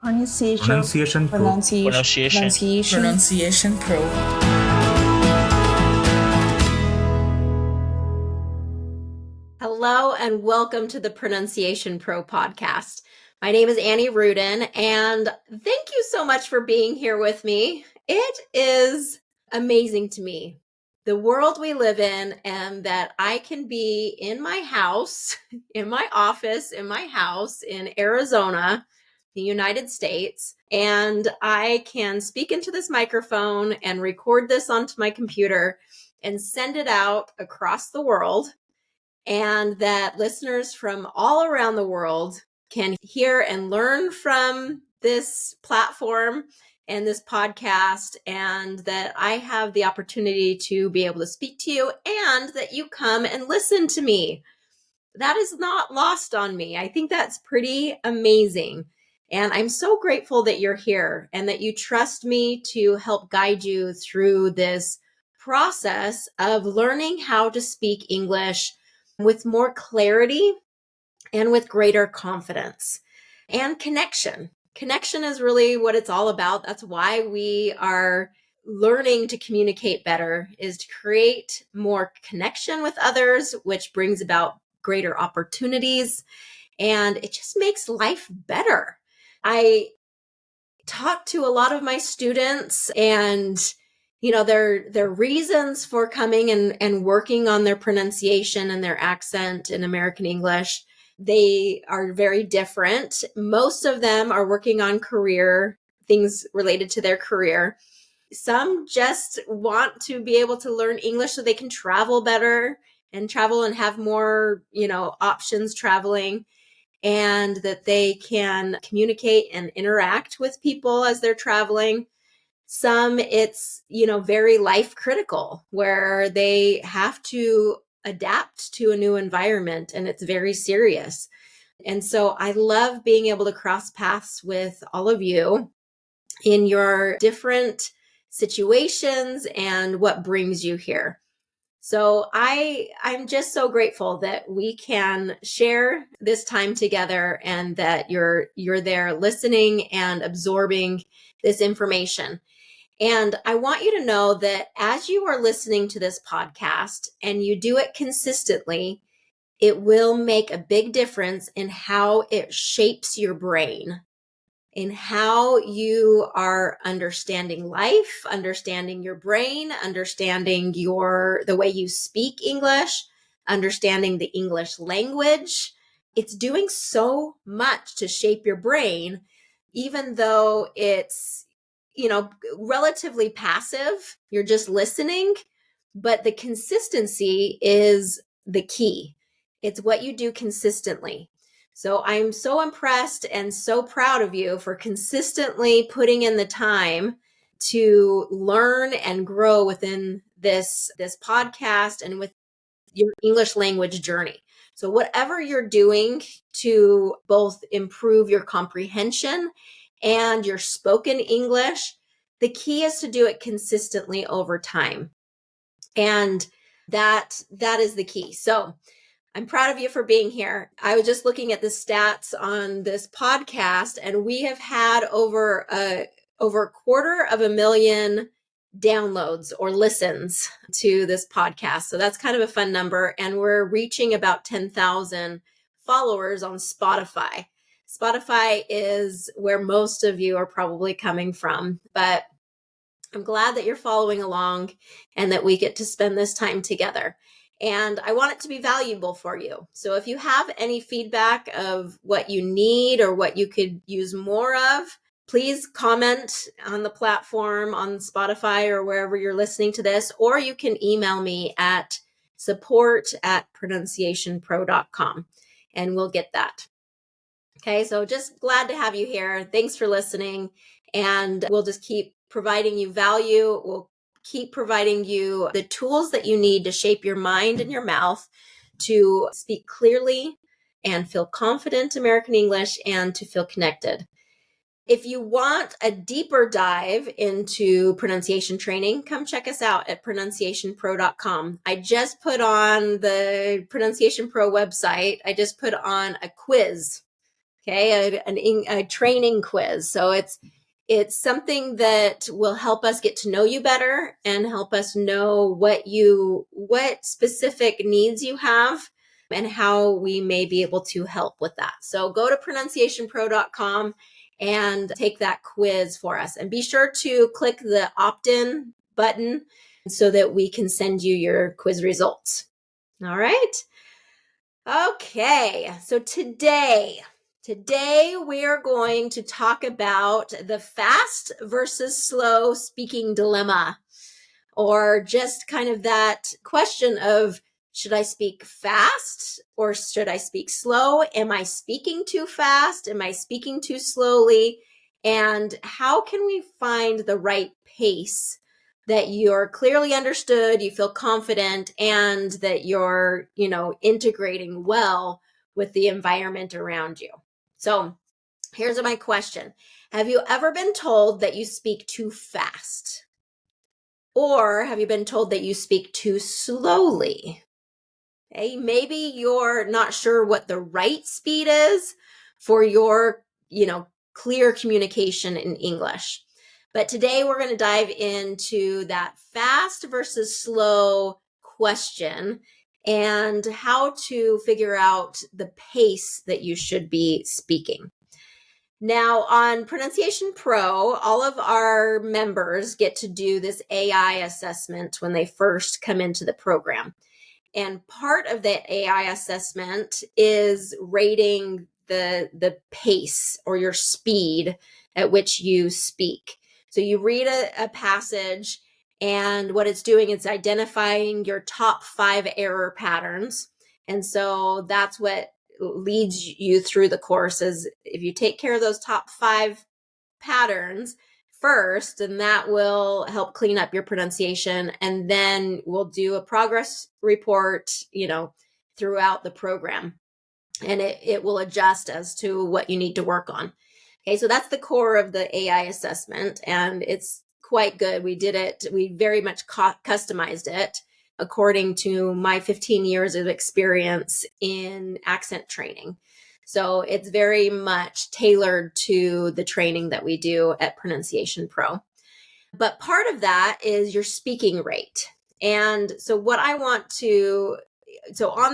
Pronunciation Pro. Pronunciation Pro. Hello and welcome to the Pronunciation Pro podcast. My name is Annie Rudin, and thank you so much for being here with me. It is amazing to me, the world we live in, and that I can be in my house, in my office, in my house in Arizona, the United States, and I can speak into this microphone and record this onto my computer and send it out across the world, and that listeners from all around the world can hear and learn from this platform and this podcast, and that I have the opportunity to be able to speak to you and that you come and listen to me. That is not lost on me. I think that's pretty amazing. And I'm so grateful that you're here and that you trust me to help guide you through this process of learning how to speak English with more clarity and with greater confidence and connection. Connection is really what it's all about. That's why we are learning to communicate better, is to create more connection with others, which brings about greater opportunities, and it just makes life better. I talk to a lot of my students, and their reasons for coming and working on their pronunciation and their accent in American English, they are very different. Most of them are working on career things related to their career. Some just want to be able to learn English so they can travel better and travel and have more, options traveling, and that they can communicate and interact with people as they're traveling. Some it's, very life critical, where they have to adapt to a new environment and it's very serious. And so I love being able to cross paths with all of you in your different situations and what brings you here. So I'm just so grateful that we can share this time together and that you're there listening and absorbing this information. And I want you to know that as you are listening to this podcast and you do it consistently, it will make a big difference in how it shapes your brain, in how you are understanding life, understanding your brain, understanding the way you speak English, understanding the English language. It's doing so much to shape your brain, even though it's, relatively passive. You're just listening, but the consistency is the key. It's what you do consistently. So I'm so impressed and so proud of you for consistently putting in the time to learn and grow within this podcast and with your English language journey. So whatever you're doing to both improve your comprehension and your spoken English, the key is to do it consistently over time. And that is the key. So I'm proud of you for being here. I was just looking at the stats on this podcast, and we have had over 250,000 downloads or listens to this podcast. So that's kind of a fun number. And we're reaching about 10,000 followers on Spotify. Spotify is where most of you are probably coming from, but I'm glad that you're following along and that we get to spend this time together. And I want it to be valuable for you. So if you have any feedback of what you need or what you could use more of, please comment on the platform on Spotify or wherever you're listening to this, or you can email me at support@pronunciationpro.com and we'll get that. Okay, so just glad to have you here. Thanks for listening, and we'll just keep providing you value. We'll keep providing you the tools that you need to shape your mind and your mouth to speak clearly and feel confident American English and to feel connected. If you want a deeper dive into pronunciation training, come check us out at pronunciationpro.com. I just put on the Pronunciation Pro website, I just put on a quiz okay, a training quiz. So it's something that will help us get to know you better and help us know what specific needs you have and how we may be able to help with that. So go to pronunciationpro.com and take that quiz for us. And be sure to click the opt-in button so that we can send you your quiz results. All right. Okay. So today we are going to talk about the fast versus slow speaking dilemma, or just kind of that question of, should I speak fast or should I speak slow? Am I speaking too fast? Am I speaking too slowly? And how can we find the right pace that you're clearly understood, you feel confident, and that you're, integrating well with the environment around you? So here's my question. Have you ever been told that you speak too fast? Or have you been told that you speak too slowly? Okay, maybe you're not sure what the right speed is for your, clear communication in English. But today we're going to dive into that fast versus slow question and how to figure out the pace that you should be speaking. Now, on Pronunciation Pro, all of our members get to do this AI assessment when they first come into the program. And part of that AI assessment is rating the pace or your speed at which you speak. So you read a passage, and what it's doing is identifying your top 5 error patterns. And so that's what leads you through the course. Is if you take care of those top 5 patterns first, and that will help clean up your pronunciation, and then we'll do a progress report, throughout the program, and it will adjust as to what you need to work on. Okay, so that's the core of the AI assessment, and it's quite good. We very much customized it according to my 15 years of experience in accent training. So it's very much tailored to the training that we do at Pronunciation Pro. But part of that is your speaking rate. And so on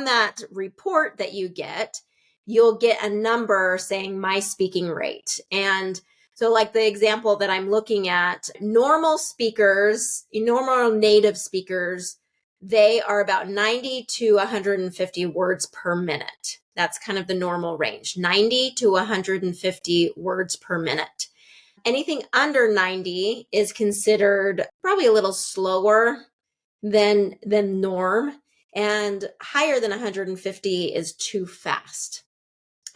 that report that you get, you'll get a number saying my speaking rate. And so like the example that I'm looking at, normal native speakers, they are about 90 to 150 words per minute. That's kind of the normal range, 90 to 150 words per minute. Anything under 90 is considered probably a little slower than norm, and higher than 150 is too fast.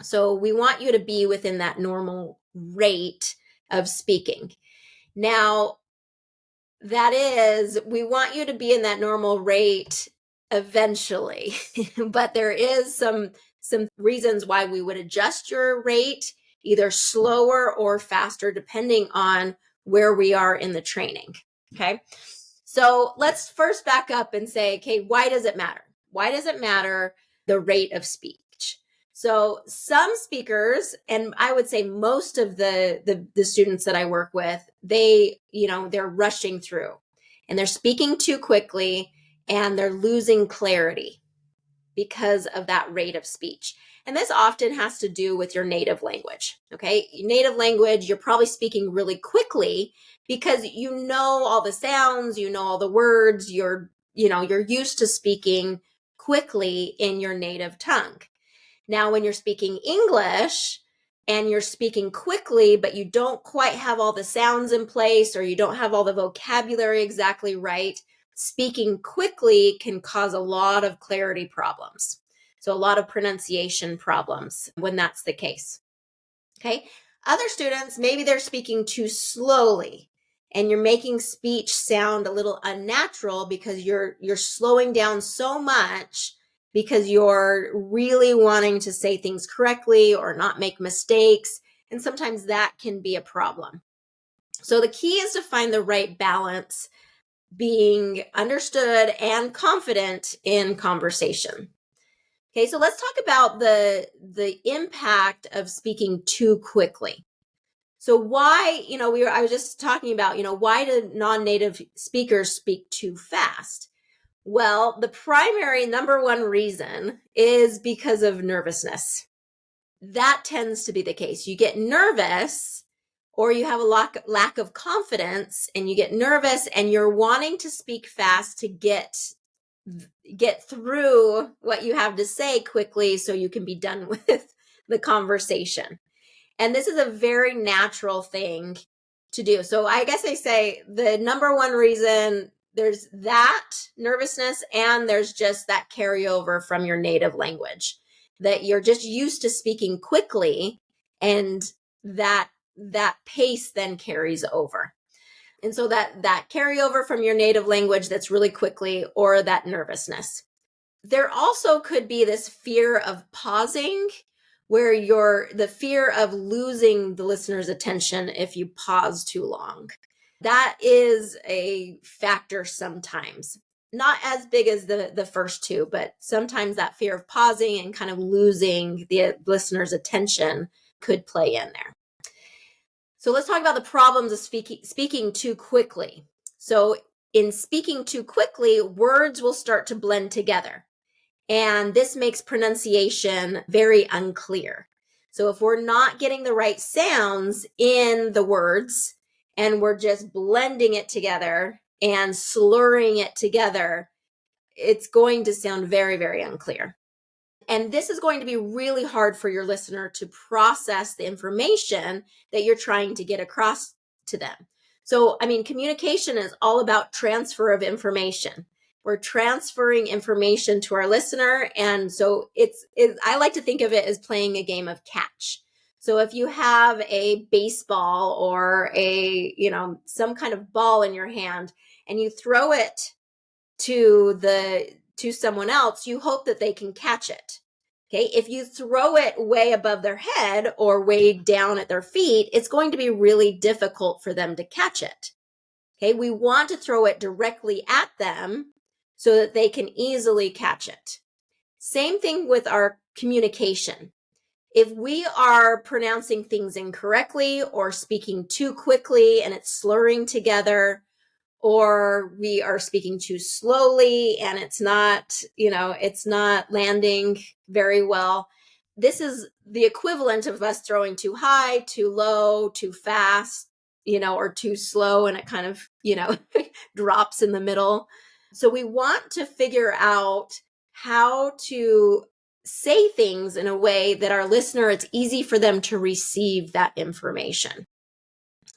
So we want you to be within that normal rate of speaking. Now, we want you to be in that normal rate eventually, but there is some reasons why we would adjust your rate either slower or faster depending on where we are in the training. Okay. So let's first back up and say, okay, why does it matter? Why does it matter the rate of speech? So some speakers, and I would say most of the students that I work with, they're rushing through and they're speaking too quickly and they're losing clarity because of that rate of speech. And this often has to do with your native language. Okay. Native language, you're probably speaking really quickly because you know all the sounds, you know all the words, you're used to speaking quickly in your native tongue. Now, when you're speaking English and you're speaking quickly, but you don't quite have all the sounds in place or you don't have all the vocabulary exactly right, speaking quickly can cause a lot of clarity problems. So a lot of pronunciation problems when that's the case. Okay. Other students, maybe they're speaking too slowly and you're making speech sound a little unnatural because you're slowing down so much because you're really wanting to say things correctly or not make mistakes. And sometimes that can be a problem. So the key is to find the right balance, being understood and confident in conversation. Okay, so let's talk about the impact of speaking too quickly. So why, I was just talking about, why do non-native speakers speak too fast? Well, the primary number one reason is because of nervousness. That tends to be the case. You get nervous or you have a lack of confidence and you get nervous and you're wanting to speak fast to get through what you have to say quickly so you can be done with the conversation. And this is a very natural thing to do. So I guess I say the number one reason, there's that nervousness and there's just that carryover from your native language, that you're just used to speaking quickly and that pace then carries over. And so that carryover from your native language that's really quickly, or that nervousness. There also could be this fear of pausing, where the fear of losing the listener's attention if you pause too long. That is a factor sometimes. Not as big as the first two, but sometimes that fear of pausing and kind of losing the listener's attention could play in there. So let's talk about the problems of speaking too quickly. So in speaking too quickly, words will start to blend together. And this makes pronunciation very unclear. So if we're not getting the right sounds in the words and we're just blending it together and slurring it together, it's going to sound very, very unclear. And this is going to be really hard for your listener to process the information that you're trying to get across to them. So, communication is all about transfer of information. We're transferring information to our listener. And so I like to think of it as playing a game of catch. So if you have a baseball or some kind of ball in your hand and you throw it to someone else, you hope that they can catch it. Okay. If you throw it way above their head or way down at their feet, it's going to be really difficult for them to catch it. Okay. We want to throw it directly at them so that they can easily catch it. Same thing with our communication. If we are pronouncing things incorrectly or speaking too quickly and it's slurring together, or we are speaking too slowly and it's not landing very well, this is the equivalent of us throwing too high, too low, too fast, or too slow, and it kind of, drops in the middle. So we want to figure out how to say things in a way that our listener, it's easy for them to receive that information.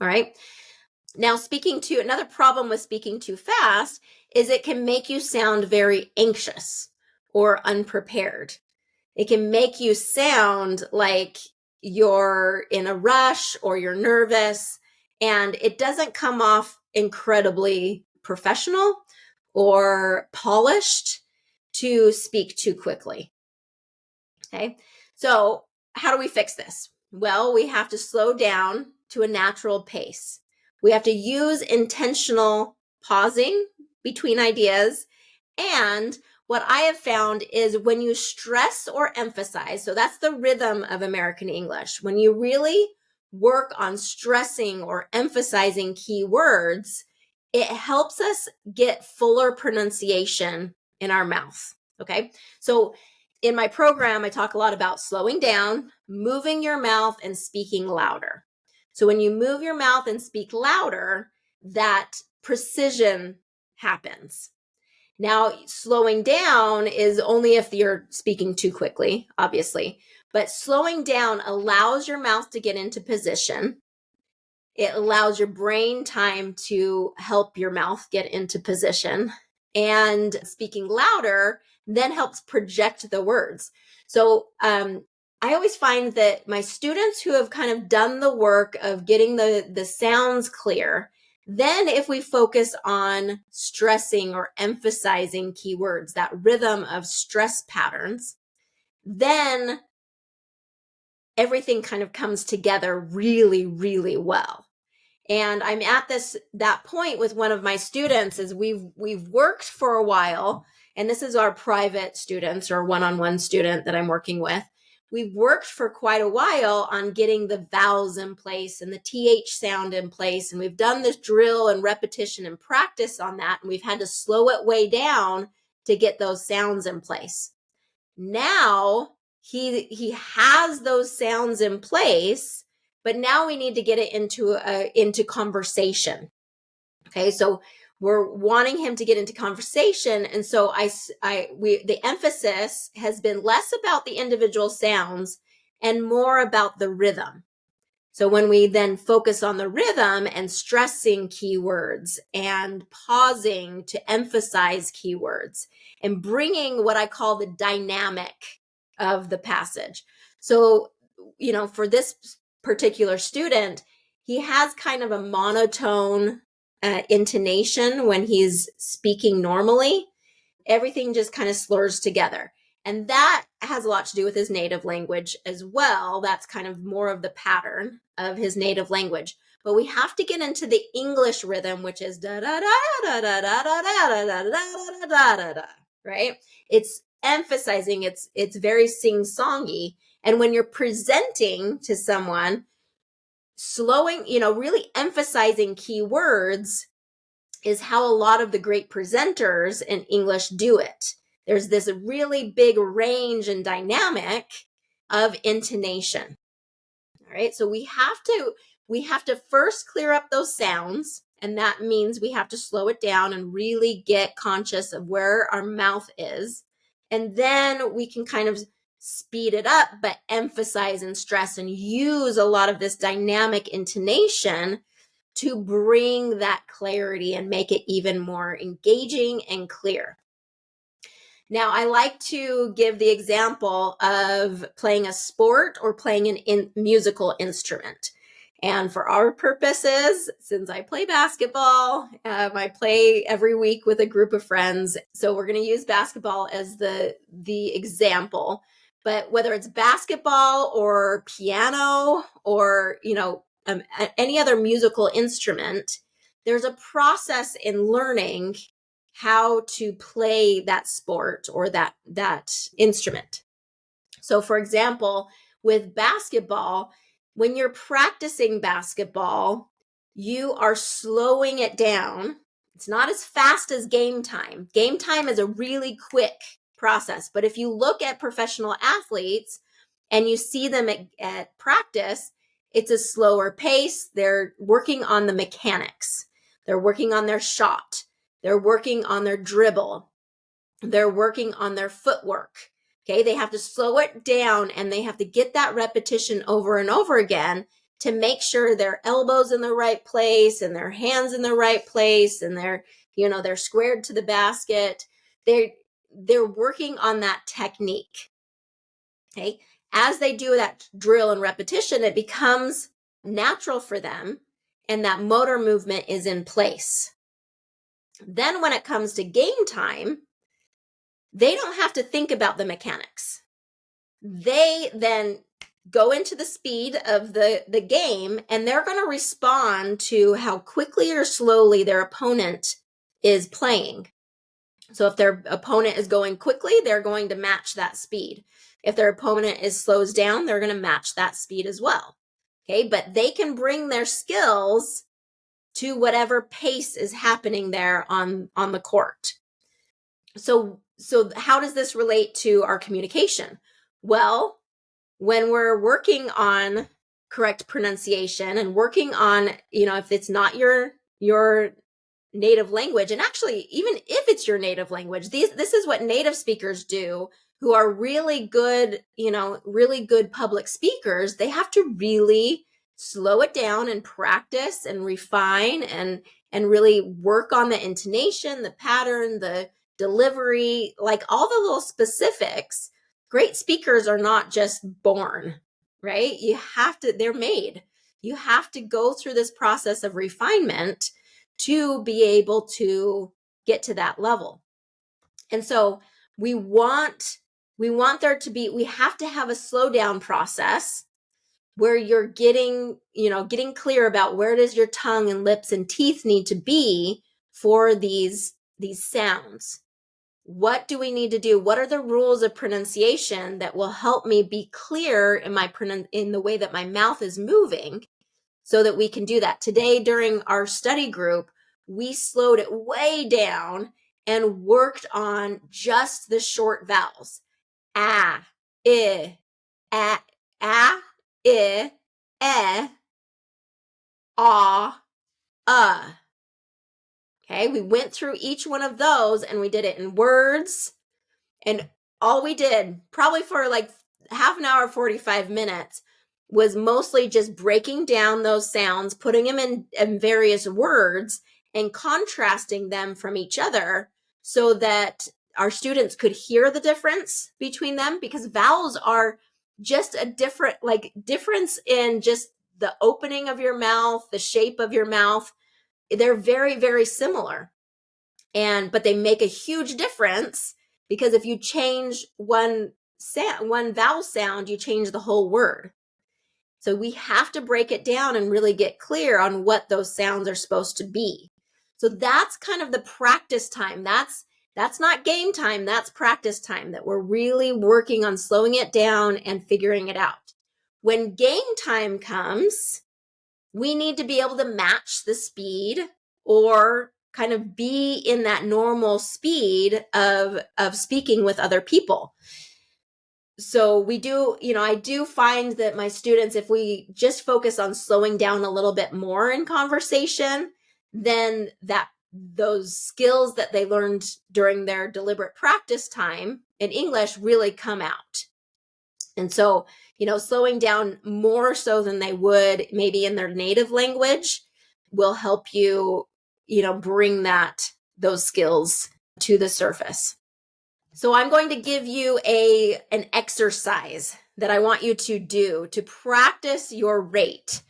All right. Now, another problem with speaking too fast is it can make you sound very anxious or unprepared. It can make you sound like you're in a rush or you're nervous, and it doesn't come off incredibly professional or polished to speak too quickly. Okay, so how do we fix this? Well, we have to slow down to a natural pace. We have to use intentional pausing between ideas. And what I have found is when you stress or emphasize, so that's the rhythm of American English, when you really work on stressing or emphasizing key words, it helps us get fuller pronunciation in our mouth. Okay, so in my program, I talk a lot about slowing down, moving your mouth, and speaking louder. So when you move your mouth and speak louder, that precision happens. Now, slowing down is only if you're speaking too quickly, obviously, but slowing down allows your mouth to get into position. It allows your brain time to help your mouth get into position. And speaking louder then helps project the words. So I always find that my students who have kind of done the work of getting the sounds clear, then if we focus on stressing or emphasizing keywords, that rhythm of stress patterns, then everything kind of comes together really, really well. And I'm at that point with one of my students is we've worked for a while and this is our private students or one-on-one student that I'm working with, we've worked for quite a while on getting the vowels in place and the TH sound in place. And we've done this drill and repetition and practice on that. And we've had to slow it way down to get those sounds in place. Now he has those sounds in place, but now we need to get it into conversation. Okay, so we're wanting him to get into conversation, and so the emphasis has been less about the individual sounds and more about the rhythm. So when we then focus on the rhythm and stressing keywords and pausing to emphasize keywords and bringing what I call the dynamic of the passage. So, for this particular student, he has kind of a monotone intonation when he's speaking normally. Everything just kind of slurs together. And that has a lot to do with his native language as well. That's kind of more of the pattern of his native language. But we have to get into the English rhythm, which is da da da da da da da da da da da da da, right? It's emphasizing, it's very sing-songy. And when you're presenting to someone, slowing, really emphasizing key words is how a lot of the great presenters in English do it. There's this really big range and dynamic of intonation. All right, so we have to first clear up those sounds, and that means we have to slow it down and really get conscious of where our mouth is. And then we can kind of speed it up, but emphasize and stress and use a lot of this dynamic intonation to bring that clarity and make it even more engaging and clear. Now, I like to give the example of playing a sport or playing an musical instrument. And for our purposes, since I play basketball, I play every week with a group of friends. So we're going to use basketball as the example. But whether it's basketball or piano or, any other musical instrument, there's a process in learning how to play that sport or that instrument. So for example, with basketball, when you're practicing basketball, you are slowing it down. It's not as fast as game time. Game time is a really quick process. But if you look at professional athletes and you see them at practice, it's a slower pace. They're working on the mechanics. They're working on their shot. They're working on their dribble. They're working on their footwork. Okay, they have to slow it down and they have to get that repetition over and over again to make sure their elbows in the right place and their hands in the right place and they're squared to the basket. They're working on that technique. Okay, as they do that drill and repetition, it becomes natural for them and that motor movement is in place. Then when it comes to game time, they don't have to think about the mechanics. They then go into the speed of the game and they're going to respond to how quickly or slowly their opponent is playing. So if their opponent is going quickly, they're going to match that speed. If their opponent slows down, they're going to match that speed as well. Okay, but they can bring their skills to whatever pace is happening there on the court. So how does this relate to our communication? Well, when we're working on correct pronunciation and working on, if it's not your native language, and actually, even if it's your native language, this is what native speakers do who are really good, really good public speakers. They have to really slow it down and practice and refine and really work on the intonation, the pattern, the delivery, like all the little specifics. Great speakers are not just born, right? They're made. You have to go through this process of refinement to be able to get to that level. And so we have to have a slow down process where you're getting clear about where does your tongue and lips and teeth need to be for these sounds. What do we need to do? What are the rules of pronunciation that will help me be clear in the way that my mouth is moving so that we can do that? Today, during our study group, we slowed it way down and worked on just the short vowels. Ah, I, ah, ah, I, ah, Okay, we went through each one of those and we did it in words. And all we did, probably for like half an hour, 45 minutes, was mostly just breaking down those sounds, putting them in various words and contrasting them from each other so that our students could hear the difference between them, because vowels are just a difference in just the opening of your mouth, the shape of your mouth. They're very, very similar. But they make a huge difference, because if you change one vowel sound, you change the whole word. So we have to break it down and really get clear on what those sounds are supposed to be. So that's kind of the practice time. That's not game time. That's practice time, that we're really working on slowing it down and figuring it out. When game time comes, we need to be able to match the speed, or kind of be in that normal speed of speaking with other people. So we do, I do find that my students, if we just focus on slowing down a little bit more in conversation, then those skills that they learned during their deliberate practice time in English really come out. And so, slowing down more so than they would maybe in their native language will help you, bring those skills to the surface. So I'm going to give you an exercise that I want you to do to practice your rate.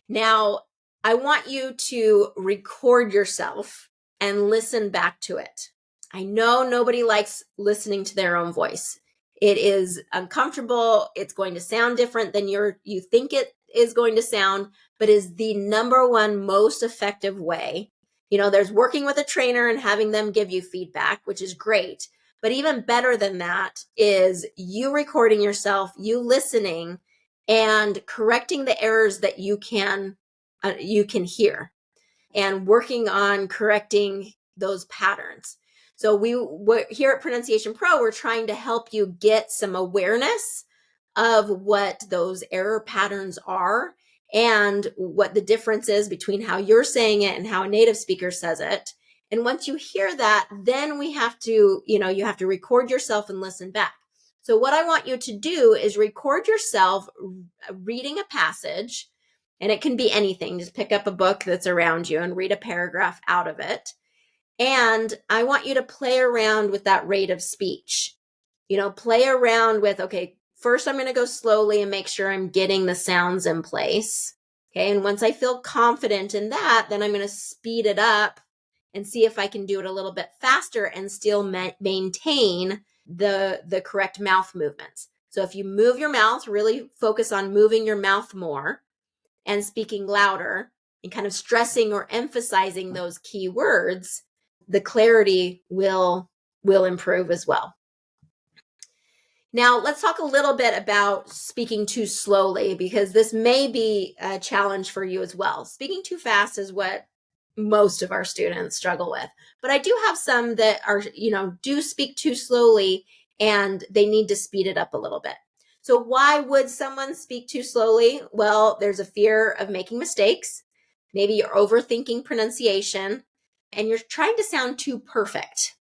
Now, I want you to record yourself and listen back to it. I know nobody likes listening to their own voice. It is uncomfortable. It's going to sound different than you think it is going to sound, but is the number one most effective way. There's working with a trainer and having them give you feedback, which is great. But even better than that is you recording yourself, you listening, and correcting the errors that you can hear, and working on correcting those patterns. So we're here at Pronunciation Pro, we're trying to help you get some awareness of what those error patterns are and what the difference is between how you're saying it and how a native speaker says it. And once you hear that, then we have to, you have to record yourself and listen back. So what I want you to do is record yourself reading a passage, and it can be anything. Just pick up a book that's around you and read a paragraph out of it. And I want you to play around with that rate of speech. Play around with, okay, first I'm going to go slowly and make sure I'm getting the sounds in place. Okay, and once I feel confident in that, then I'm going to speed it up and see if I can do it a little bit faster and still maintain the correct mouth movements. So if you move your mouth, really focus on moving your mouth more and speaking louder and kind of stressing or emphasizing those key words, the clarity will improve as well. Now, let's talk a little bit about speaking too slowly, because this may be a challenge for you as well. Speaking too fast is what most of our students struggle with. But I do have some that are, do speak too slowly and they need to speed it up a little bit. So why would someone speak too slowly? Well, there's a fear of making mistakes. Maybe you're overthinking pronunciation and you're trying to sound too perfect.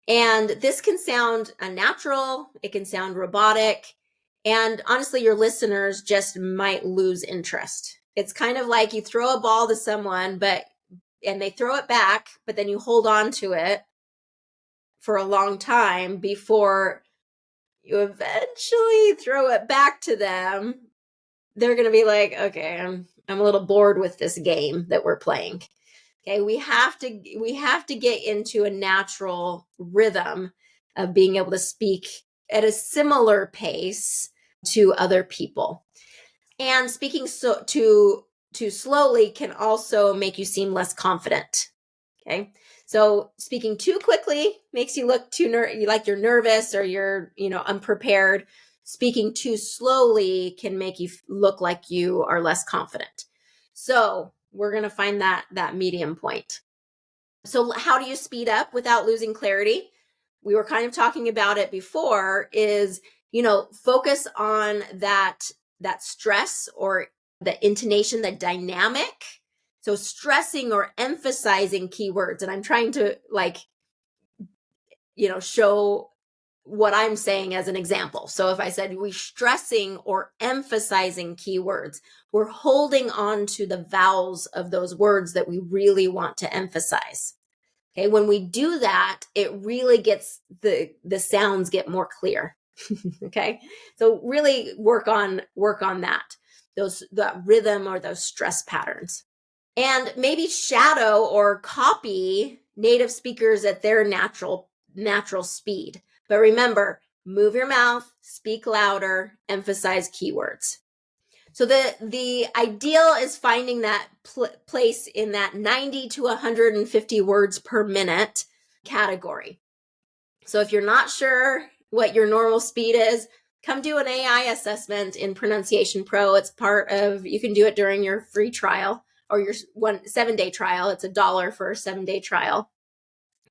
And this can sound unnatural. It can sound robotic. And honestly, your listeners just might lose interest. It's kind of like you throw a ball to someone, and they throw it back, but then you hold on to it for a long time before you eventually throw it back to them. They're going to be like, okay, I'm a little bored with this game that we're playing. Okay, we have to get into a natural rhythm of being able to speak at a similar pace to other people. And speaking too slowly can also make you seem less confident. Okay. So speaking too quickly makes you look like you're nervous or you're, unprepared. Speaking too slowly can make you look like you are less confident. So we're going to find that medium point. So how do you speed up without losing clarity? We were kind of talking about it before, is, focus on that stress or the intonation, the dynamic. So stressing or emphasizing keywords. And I'm trying to show what I'm saying as an example. So if I said we're stressing or emphasizing keywords, we're holding on to the vowels of those words that we really want to emphasize. Okay, when we do that, it really gets the sounds get more clear. Okay, so really work on that, that rhythm or those stress patterns, and maybe shadow or copy native speakers at their natural speed. But remember, move your mouth, speak louder, emphasize keywords. So the ideal is finding that place in that 90 to 150 words per minute category. So if you're not sure what your normal speed is, come do an AI assessment in Pronunciation Pro. It's part of, you can do it during your free trial or your 7-day trial. It's $1 for a 7-day trial.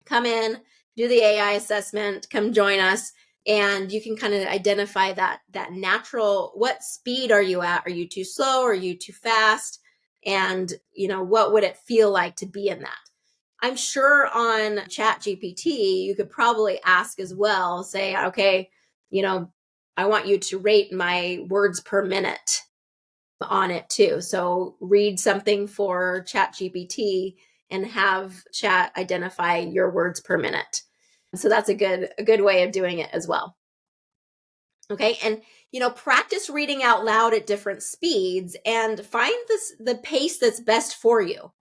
Come in, do the AI assessment, come join us, and you can kind of identify that natural, what speed are you at? Are you too slow? Are you too fast? And, what would it feel like to be in that? I'm sure on ChatGPT, you could probably ask as well, say, okay, I want you to rate my words per minute on it too. So read something for ChatGPT and have Chat identify your words per minute. So that's a good way of doing it as well. Okay. And, practice reading out loud at different speeds and find the pace that's best for you.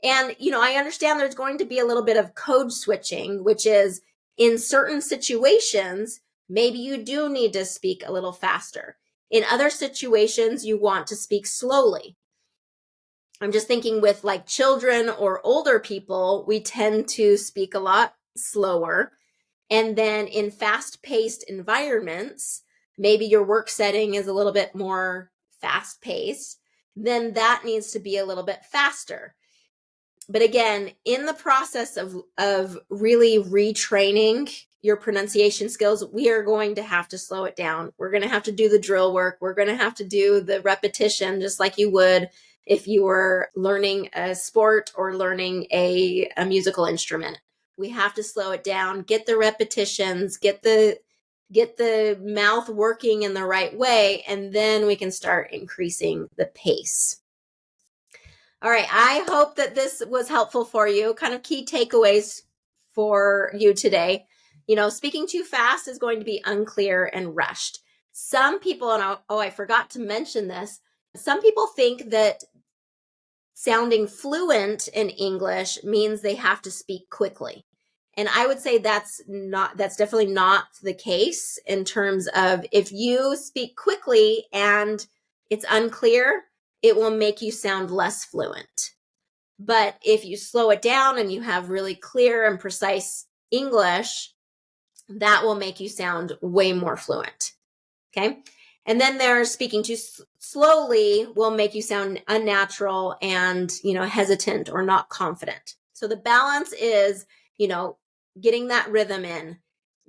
And, I understand there's going to be a little bit of code switching, which is in certain situations, maybe you do need to speak a little faster. In other situations, you want to speak slowly. I'm just thinking with like children or older people, we tend to speak a lot slower. And then in fast-paced environments, maybe your work setting is a little bit more fast-paced, then that needs to be a little bit faster. But again, in the process of really retraining your pronunciation skills, we are going to have to slow it down. We're going to have to do the drill work. We're going to have to do the repetition, just like you would if you were learning a sport or learning a musical instrument. We have to slow it down, get the repetitions, get the mouth working in the right way, and then we can start increasing the pace. All right, I hope that this was helpful for you. Kind of key takeaways for you today. Speaking too fast is going to be unclear and rushed. Some people, and I forgot to mention this, some people think that sounding fluent in English means they have to speak quickly. And I would say that's definitely not the case in terms of if you speak quickly and it's unclear, it will make you sound less fluent. But if you slow it down and you have really clear and precise English, that will make you sound way more fluent. Okay. And then there's speaking too slowly will make you sound unnatural and, hesitant or not confident. So the balance is, getting that rhythm in,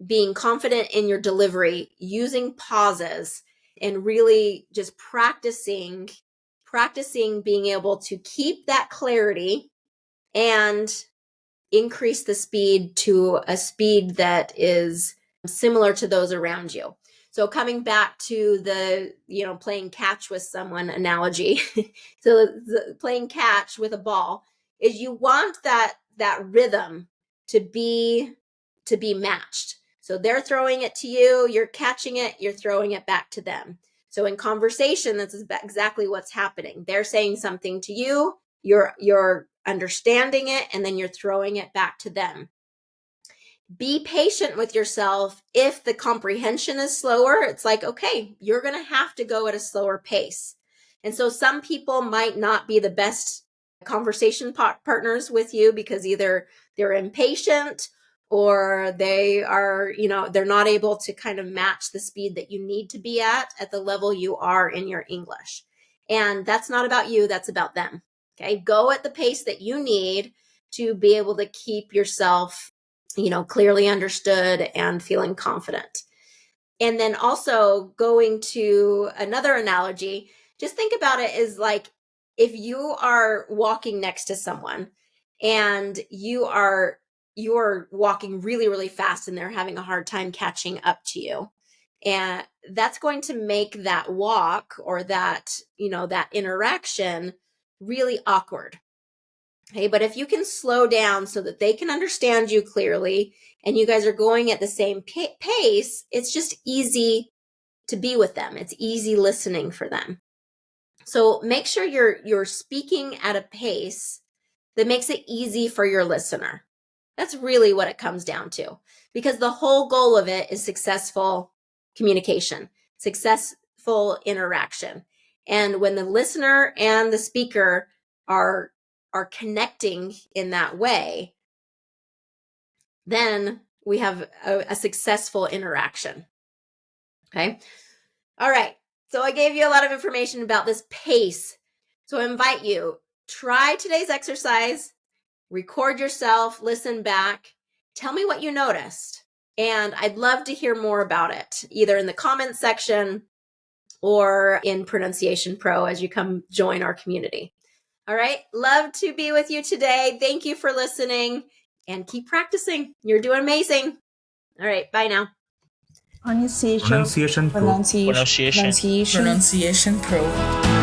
being confident in your delivery, using pauses, and really just practicing being able to keep that clarity and increase the speed to a speed that is similar to those around you. So coming back to the, playing catch with someone analogy. So the playing catch with a ball is you want that rhythm to be matched. So they're throwing it to you, you're catching it, you're throwing it back to them. So in conversation, that's exactly what's happening. They're saying something to you, you're understanding it, and then you're throwing it back to them. Be patient with yourself. If the comprehension is slower, it's like, okay, you're going to have to go at a slower pace. And so some people might not be the best conversation partners with you because either they're impatient or they are, they're not able to kind of match the speed that you need to be at the level you are in your English. And that's not about you, that's about them. Okay, go at the pace that you need to be able to keep yourself, clearly understood and feeling confident. And then also going to another analogy, just think about it as like if you are walking next to someone and you're walking really, really fast and they're having a hard time catching up to you. And that's going to make that walk or that, that interaction really awkward. Okay, but if you can slow down so that they can understand you clearly and you guys are going at the same pace, it's just easy to be with them. It's easy listening for them. So make sure you're speaking at a pace that makes it easy for your listener. That's really what it comes down to, because the whole goal of it is successful communication, successful interaction. And when the listener and the speaker are connecting in that way, then we have a successful interaction. Okay. All right. So I gave you a lot of information about this pace. So I invite you, try today's exercise, record yourself, listen back, tell me what you noticed. And I'd love to hear more about it, either in the comments section or in Pronunciation Pro as you come join our community. All right. Love to be with you today. Thank you for listening and keep practicing. You're doing amazing. All right. Bye now. Pronunciation Pro. Pronunciation Pro.